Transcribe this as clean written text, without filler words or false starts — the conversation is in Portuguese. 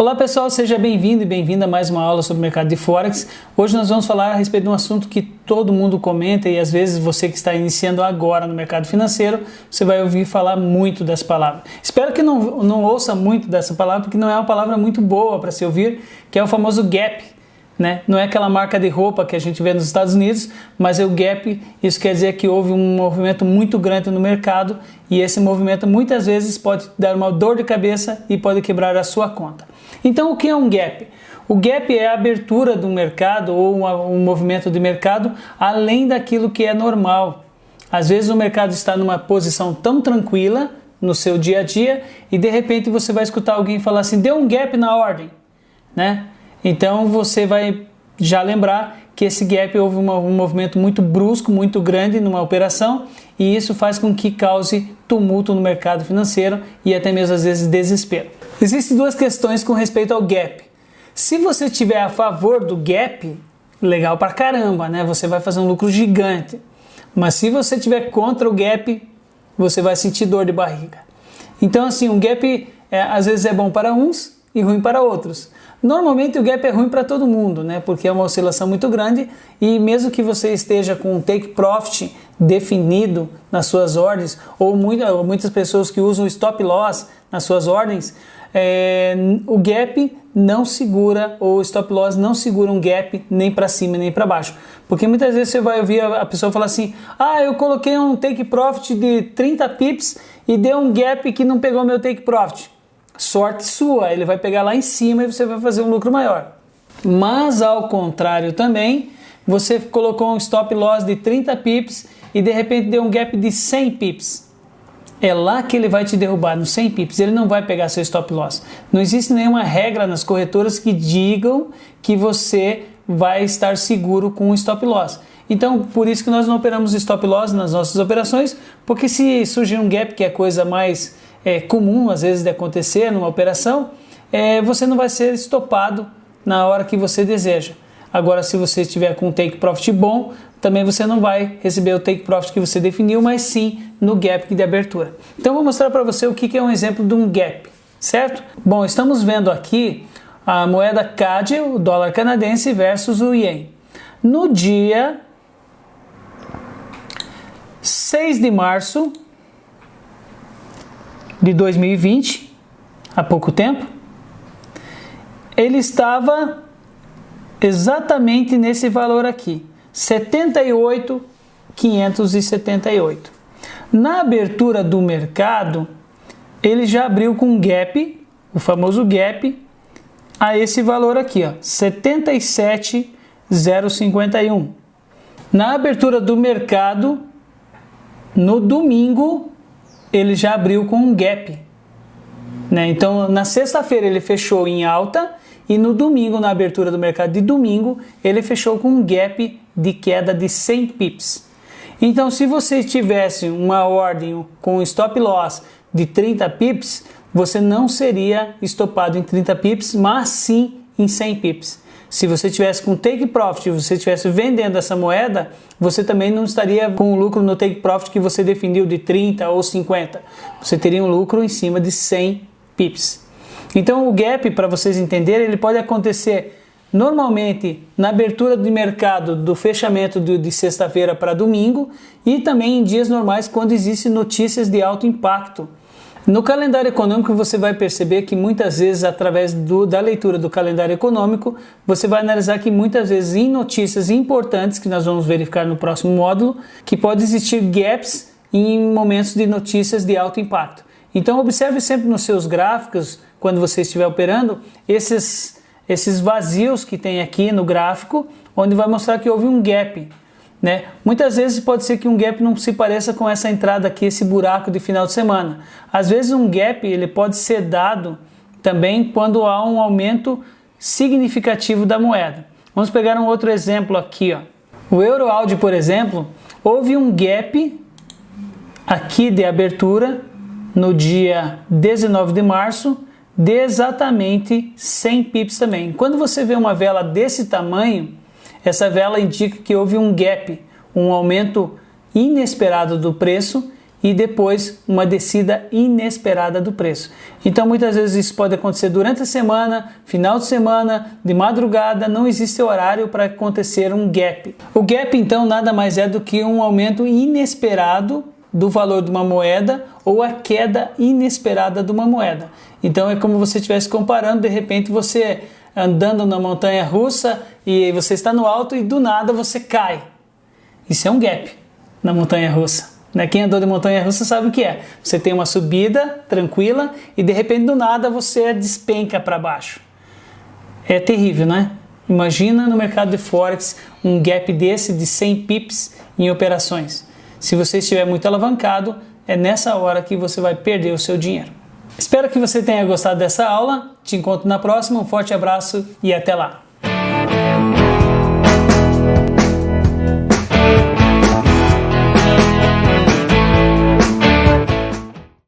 Olá pessoal, seja bem-vindo e bem-vinda a mais uma aula sobre o mercado de Forex. Hoje nós vamos falar a respeito de um assunto que todo mundo comenta e às vezes você que está iniciando agora no mercado financeiro, você vai ouvir falar muito dessa palavra. Espero que não ouça muito dessa palavra, porque não é uma palavra muito boa para se ouvir, que é o famoso gap. Né? Não é aquela marca de roupa que a gente vê nos Estados Unidos, mas é o gap. Isso quer dizer que houve um movimento muito grande no mercado e esse movimento muitas vezes pode dar uma dor de cabeça e pode quebrar a sua conta. Então, o que é um gap? O gap é a abertura do mercado ou um movimento de mercado além daquilo que é normal. Às vezes o mercado está numa posição tão tranquila no seu dia a dia e de repente você vai escutar alguém falar assim, deu um gap na ordem, né? Então você vai já lembrar que esse gap houve um movimento muito brusco, muito grande numa operação e isso faz com que cause tumulto no mercado financeiro e até mesmo às vezes desespero. Existem duas questões com respeito ao gap. Se você estiver a favor do gap, legal pra caramba, né? Você vai fazer um lucro gigante. Mas se você estiver contra o gap, você vai sentir dor de barriga. Então assim, um gap às vezes é bom para uns e ruim para outros. Normalmente o gap é ruim para todo mundo, né? Porque é uma oscilação muito grande e mesmo que você esteja com um take profit definido nas suas ordens ou muitas pessoas que usam stop loss nas suas ordens, o gap não segura ou o stop loss não segura um gap nem para cima nem para baixo. Porque muitas vezes você vai ouvir a pessoa falar assim, eu coloquei um take profit de 30 pips e deu um gap que não pegou meu take profit. Sorte sua, ele vai pegar lá em cima e você vai fazer um lucro maior. Mas ao contrário também, você colocou um stop loss de 30 pips e de repente deu um gap de 100 pips. É lá que ele vai te derrubar, nos 100 pips, ele não vai pegar seu stop loss. Não existe nenhuma regra nas corretoras que digam que você vai estar seguro com o stop loss. Então, por isso que nós não operamos stop loss nas nossas operações, porque se surgir um gap, que é a coisa mais comum às vezes de acontecer numa operação, você não vai ser estopado na hora que você deseja. Agora, se você estiver com um take profit bom, também você não vai receber o take profit que você definiu, mas sim no gap de abertura. Então, vou mostrar para você o que é um exemplo de um gap, certo? Bom, estamos vendo aqui a moeda CAD, o dólar canadense versus o Yen. No dia 6 de março de 2020, há pouco tempo, ele estava exatamente nesse valor aqui, 78.578. Na abertura do mercado, ele já abriu com um gap, o famoso gap, a esse valor aqui, ó, 77.051. Na abertura do mercado, no domingo, ele já abriu com um gap, né? Então na sexta-feira ele fechou em alta e no domingo, na abertura do mercado de domingo, ele fechou com um gap de queda de 100 pips. Então se você tivesse uma ordem com stop loss de 30 pips, você não seria estopado em 30 pips, mas sim em 100 pips. Se você tivesse com take profit, você estivesse vendendo essa moeda, você também não estaria com o lucro no take profit que você definiu de 30 ou 50. Você teria um lucro em cima de 100 pips. Então o gap, para vocês entenderem, ele pode acontecer normalmente na abertura de mercado do fechamento de sexta-feira para domingo e também em dias normais quando existem notícias de alto impacto. No calendário econômico você vai perceber que muitas vezes através da leitura do calendário econômico você vai analisar que muitas vezes em notícias importantes que nós vamos verificar no próximo módulo que pode existir gaps em momentos de notícias de alto impacto. Então observe sempre nos seus gráficos quando você estiver operando esses vazios que tem aqui no gráfico onde vai mostrar que houve um gap. Né? Muitas vezes pode ser que um gap não se pareça com essa entrada aqui, esse buraco de final de semana. Às vezes um gap ele pode ser dado também quando há um aumento significativo da moeda. Vamos pegar um outro exemplo aqui, ó. O EuroAUD, por exemplo, houve um gap aqui de abertura no dia 19 de março de exatamente 100 pips também. Quando você vê uma vela desse tamanho, essa vela indica que houve um gap, um aumento inesperado do preço e depois uma descida inesperada do preço. Então muitas vezes isso pode acontecer durante a semana, final de semana, de madrugada, não existe horário para acontecer um gap. O gap então nada mais é do que um aumento inesperado do valor de uma moeda ou a queda inesperada de uma moeda. Então é como se você estivesse comparando, de repente você andando na montanha russa e você está no alto e do nada você cai. Isso é um gap na montanha russa. Quem andou de montanha russa sabe o que é. Você tem uma subida tranquila e de repente do nada você despenca para baixo. É terrível, né? Imagina no mercado de Forex um gap desse de 100 pips em operações. Se você estiver muito alavancado, é nessa hora que você vai perder o seu dinheiro. Espero que você tenha gostado dessa aula. Te encontro na próxima. Um forte abraço e até lá.